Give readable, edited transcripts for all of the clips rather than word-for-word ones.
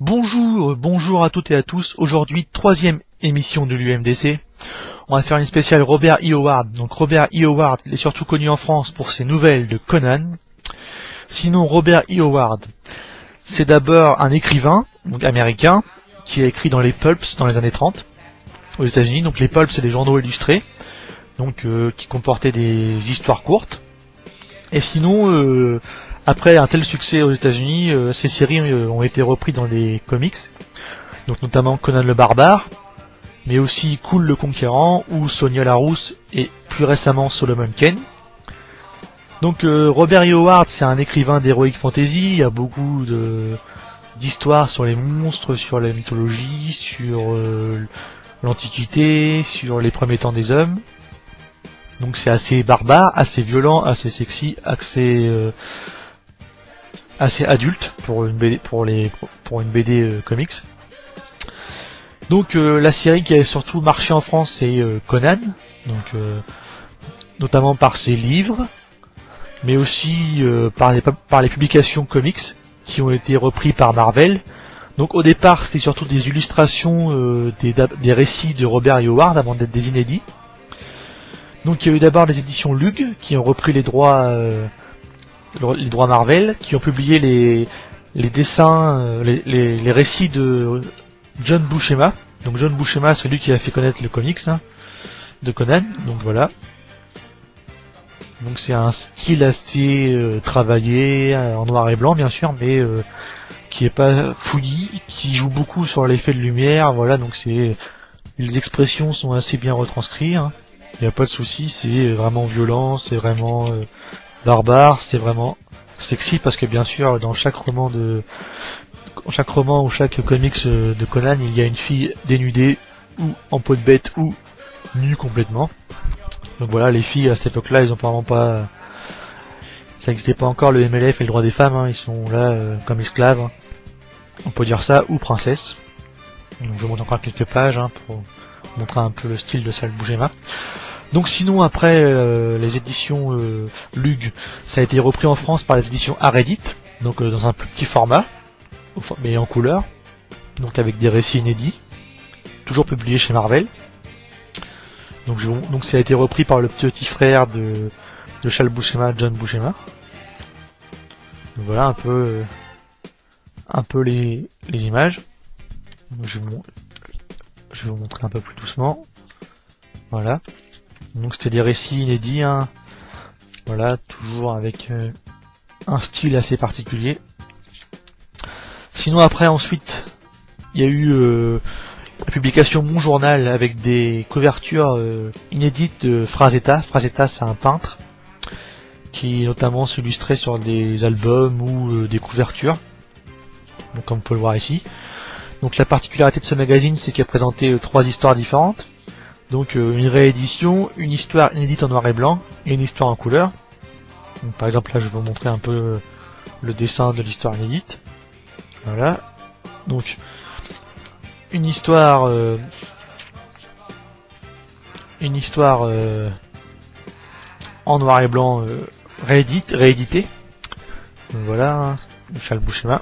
Bonjour à toutes et à tous. Aujourd'hui, troisième émission de l'UMDC. On va faire une spéciale Robert E. Howard. Donc Robert E. Howard est surtout connu en France pour ses nouvelles de Conan. Sinon, Robert E. Howard, c'est d'abord un écrivain, donc américain, qui a écrit dans les pulps dans les années 30 aux États-Unis. Donc les pulps, c'est des journaux illustrés, donc qui comportaient des histoires courtes. Et sinon, après un tel succès aux États-Unis, ces séries ont été reprises dans les comics, donc notamment Conan le Barbare, mais aussi Cool le Conquérant ou Sonia la Rousse et plus récemment Solomon Kane. Donc Robert E. Howard, c'est un écrivain d'heroic fantasy. Il y a beaucoup d'histoires sur les monstres, sur la mythologie, sur l'Antiquité, sur les premiers temps des hommes. Donc c'est assez barbare, assez violent, assez sexy, assez adulte pour une BD, pour une BD comics. Donc la série qui a surtout marché en France, c'est Conan, donc notamment par ses livres, mais aussi par les publications comics qui ont été repris par Marvel. Donc au départ, c'était surtout des illustrations des récits de Robert E. Howard avant d'être des inédits. Donc il y a eu d'abord les éditions Lug qui ont repris les droits Marvel, qui ont publié les dessins, les récits de John Buscema. Donc John Buscema, c'est lui qui a fait connaître le comics de Conan. Donc voilà. Donc c'est un style assez travaillé, en noir et blanc bien sûr, mais qui est pas fouillis, qui joue beaucoup sur l'effet de lumière. Voilà, donc les expressions sont assez bien retranscrites. Il n'y a pas de souci, c'est vraiment violent, c'est vraiment barbare, c'est vraiment sexy, parce que bien sûr dans chaque roman ou chaque comics de Conan, il y a une fille dénudée ou en peau de bête ou nue complètement. Donc voilà, les filles à cette époque-là, ils ont vraiment pas, ça n'existait pas encore le MLF et le droit des femmes, ils sont là comme esclaves, on peut dire ça, ou princesses. Donc je montre encore quelques pages pour montrer un peu le style de Sal Buscema. Donc sinon après les éditions Lug, ça a été repris en France par les éditions Aredit, donc dans un plus petit format, mais en couleur, donc avec des récits inédits, toujours publiés chez Marvel. Donc ça a été repris par le petit frère de Sal Buscema, John Buscema. Donc voilà un peu les images. Donc, je vais vous montrer un peu plus doucement. Voilà. Donc c'était des récits inédits, voilà, toujours avec un style assez particulier. Sinon après, ensuite, il y a eu la publication Mon Journal avec des couvertures inédites de Frazetta. Frazetta, c'est un peintre qui notamment s'illustrait sur des albums ou des couvertures, donc comme on peut le voir ici. Donc la particularité de ce magazine, c'est qu'il a présenté 3 histoires différentes. Donc une réédition, une histoire inédite en noir et blanc et une histoire en couleur. Donc, par exemple là je vais vous montrer un peu le dessin de l'histoire inédite. Voilà. Donc une histoire en noir et blanc rééditée. Donc voilà, Sal Buscema.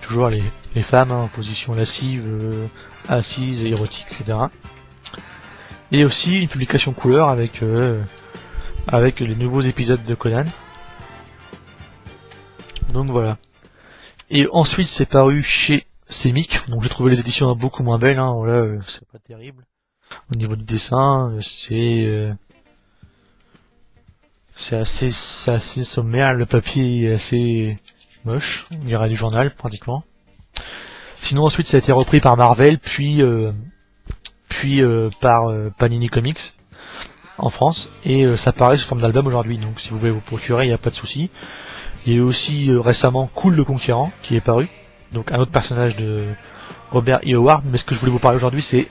Toujours les femmes en position lascive, assises, érotique, etc. Et aussi une publication couleur avec les nouveaux épisodes de Conan. Donc voilà. Et ensuite c'est paru chez Semic, donc j'ai trouvé les éditions beaucoup moins belles, voilà, c'est pas terrible. Au niveau du dessin, c'est assez sommaire, le papier est assez moche, on dirait du journal pratiquement. Sinon ensuite ça a été repris par Marvel, puis par Panini Comics en France, et ça paraît sous forme d'album aujourd'hui, donc si vous voulez vous procurer, il n'y a pas de souci. Il y a eu aussi récemment Cool le Conquérant qui est paru, donc un autre personnage de Robert E. Howard, mais ce que je voulais vous parler aujourd'hui c'est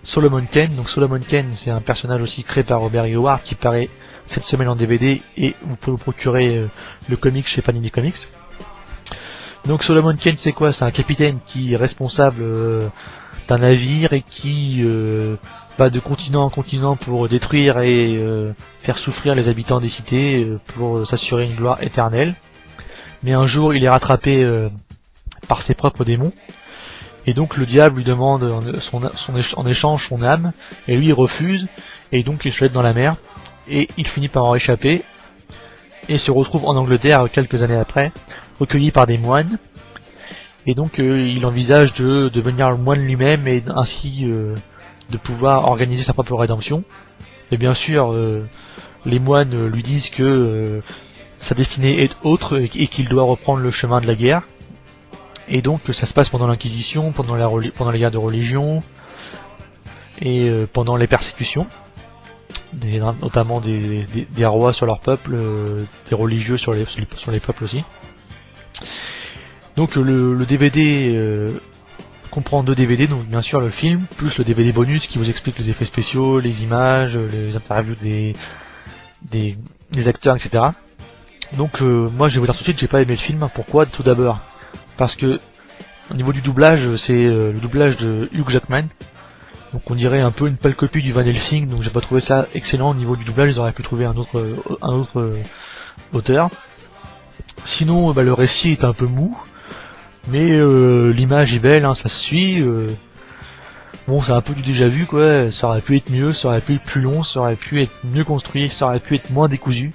Solomon Kane. Donc Solomon Kane, c'est un personnage aussi créé par Robert E. Howard qui paraît cette semaine en DVD, et vous pouvez vous procurer le comic chez Panini Comics. Donc Solomon Kane, c'est quoi? C'est un capitaine qui est responsable d'un navire et qui va de continent en continent pour détruire et faire souffrir les habitants des cités pour s'assurer une gloire éternelle. Mais un jour, il est rattrapé par ses propres démons. Et donc le diable lui demande en échange son âme, et lui il refuse, et donc il se jette dans la mer, et il finit par en échapper, et se retrouve en Angleterre quelques années après, recueilli par des moines, et donc il envisage de devenir le moine lui-même, et ainsi de pouvoir organiser sa propre rédemption. Et bien sûr, les moines lui disent que sa destinée est autre, et qu'il doit reprendre le chemin de la guerre. Et donc ça se passe pendant l'Inquisition, pendant les guerres de religion, et pendant les persécutions, notamment des rois sur leur peuple, des religieux sur les peuples aussi. Donc le DVD comprend 2 DVD, donc bien sûr le film, plus le DVD bonus qui vous explique les effets spéciaux, les images, les interviews des acteurs, etc. Donc moi je vais vous dire tout de suite, j'ai pas aimé le film. Pourquoi? Tout d'abord parce que au niveau du doublage, c'est le doublage de Hugh Jackman, donc on dirait un peu une pâle copie du Van Helsing, donc j'ai pas trouvé ça excellent. Au niveau du doublage, ils auraient pu trouver un autre auteur. Sinon le récit est un peu mou, mais l'image est belle, hein, ça se suit. Bon, c'est un peu du déjà vu quoi, ça aurait pu être mieux, ça aurait pu être plus long, ça aurait pu être mieux construit, ça aurait pu être moins décousu.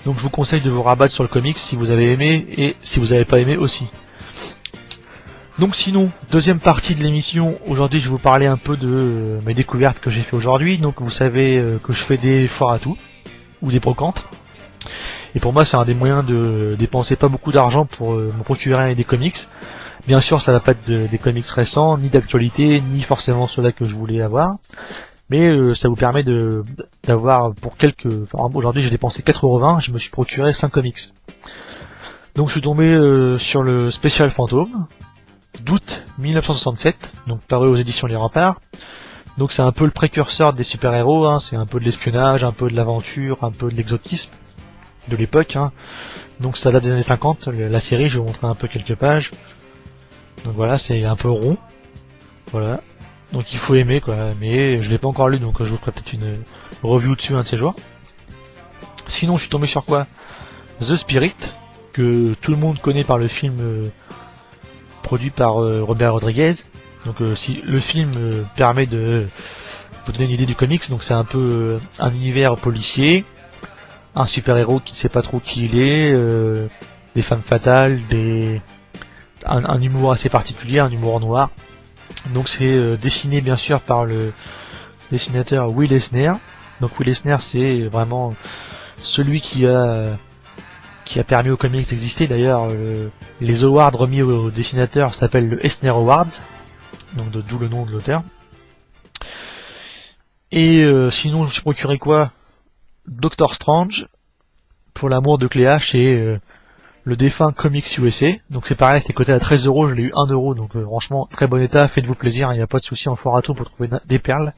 Donc je vous conseille de vous rabattre sur le comics si vous avez aimé, et si vous avez pas aimé aussi. Donc sinon, deuxième partie de l'émission, aujourd'hui je vais vous parler un peu de mes découvertes que j'ai fait aujourd'hui. Donc vous savez que je fais des foires à tout, ou des brocantes. Et pour moi c'est un des moyens de dépenser pas beaucoup d'argent pour me procurer des comics. Bien sûr ça va pas être des comics récents, ni d'actualité, ni forcément ceux-là que je voulais avoir. Mais ça vous permet d'avoir pour aujourd'hui j'ai dépensé 4,20€, je me suis procuré 5 comics. Donc je suis tombé sur le Spécial Fantôme d'août 1967, donc paru aux éditions Les Remparts. Donc c'est un peu le précurseur des super-héros, hein, c'est un peu de l'espionnage, un peu de l'aventure, un peu de l'exotisme de l'époque. Hein. Donc ça date des années 50, la série, je vais vous montrer un peu quelques pages. Donc voilà, c'est un peu rond. Voilà. Donc il faut aimer quoi, mais je l'ai pas encore lu, donc je vous ferai peut-être une review dessus un de ces jours. Sinon je suis tombé sur quoi? The Spirit, que tout le monde connaît par le film produit par Robert Rodriguez. Donc si le film permet de vous donner une idée du comics, donc c'est un peu un univers policier, un super-héros qui ne sait pas trop qui il est, des femmes fatales, un humour assez particulier, un humour noir. Donc c'est dessiné bien sûr par le dessinateur Will Eisner. Donc Will Eisner c'est vraiment celui qui a permis aux comics d'exister. D'ailleurs les awards remis aux dessinateurs s'appellent le Eisner Awards, donc d'où le nom de l'auteur. Et sinon je me suis procuré quoi? Doctor Strange, pour l'amour de Cléa, chez le défunt Comics USA. Donc c'est pareil, c'était coté à 13€, je l'ai eu 1€, donc franchement très bon état, faites-vous plaisir, il n'y a pas de souci en foire à tout pour trouver des perles.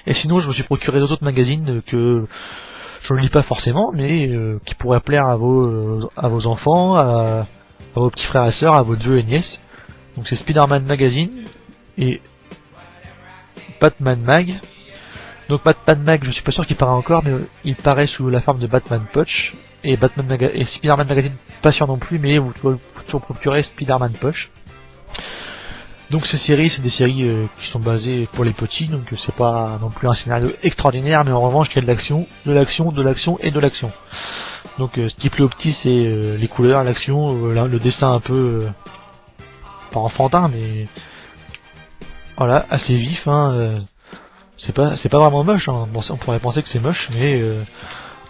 Et sinon je me suis procuré d'autres magazines que je ne lis pas forcément, mais qui pourraient plaire à vos enfants, à vos petits frères et sœurs, à vos neveux et nièces. Donc c'est Spider-Man Magazine et Batman Mag. Donc Batman Mag, je suis pas sûr qu'il paraît encore, mais il paraît sous la forme de Batman Poche. Et Spider-Man Magazine, pas sûr non plus, mais vous pouvez toujours procurer Spider-Man Poche. Donc ces séries, c'est des séries qui sont basées pour les petits, donc c'est pas non plus un scénario extraordinaire, mais en revanche il y a de l'action, de l'action, de l'action et de l'action. Donc ce qui plaît aux petits, c'est les couleurs, l'action, le dessin un peu pas enfantin, mais voilà, assez vif. Hein, c'est pas vraiment moche. Hein. Bon, on pourrait penser que c'est moche, mais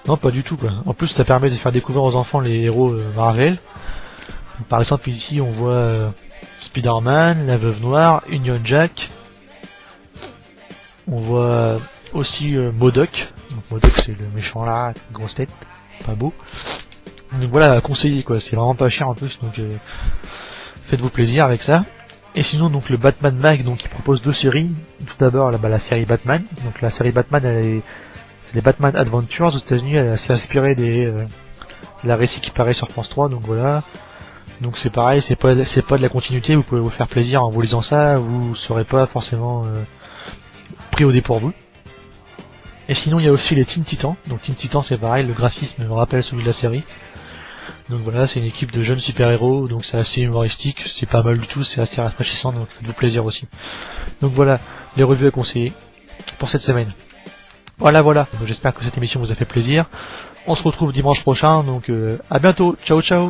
non, pas du tout quoi. En plus, ça permet de faire découvrir aux enfants les héros Marvel. Donc, par exemple, ici, on voit Spider-Man, la Veuve Noire, Union Jack. On voit aussi MODOK. Donc MODOK, c'est le méchant là, avec une grosse tête, pas beau. Donc voilà, à conseiller quoi. C'est vraiment pas cher en plus, donc faites-vous plaisir avec ça. Et sinon donc le Batman Mag, donc il propose 2 séries. Tout d'abord la série Batman. Donc la série Batman, c'est les Batman Adventures aux États-Unis. Elle est assez inspirée la récit qui paraît sur France 3. Donc voilà. Donc c'est pareil, c'est pas de la continuité. Vous pouvez vous faire plaisir en vous lisant ça. Vous serez pas forcément pris au dépourvu. Et sinon il y a aussi les Teen Titans. Donc Teen Titans c'est pareil, le graphisme me rappelle celui de la série. Donc voilà, c'est une équipe de jeunes super-héros, donc c'est assez humoristique, c'est pas mal du tout, c'est assez rafraîchissant, donc faites-vous plaisir aussi. Donc voilà, les revues à conseiller pour cette semaine. Voilà, donc j'espère que cette émission vous a fait plaisir. On se retrouve dimanche prochain, donc à bientôt, ciao ciao.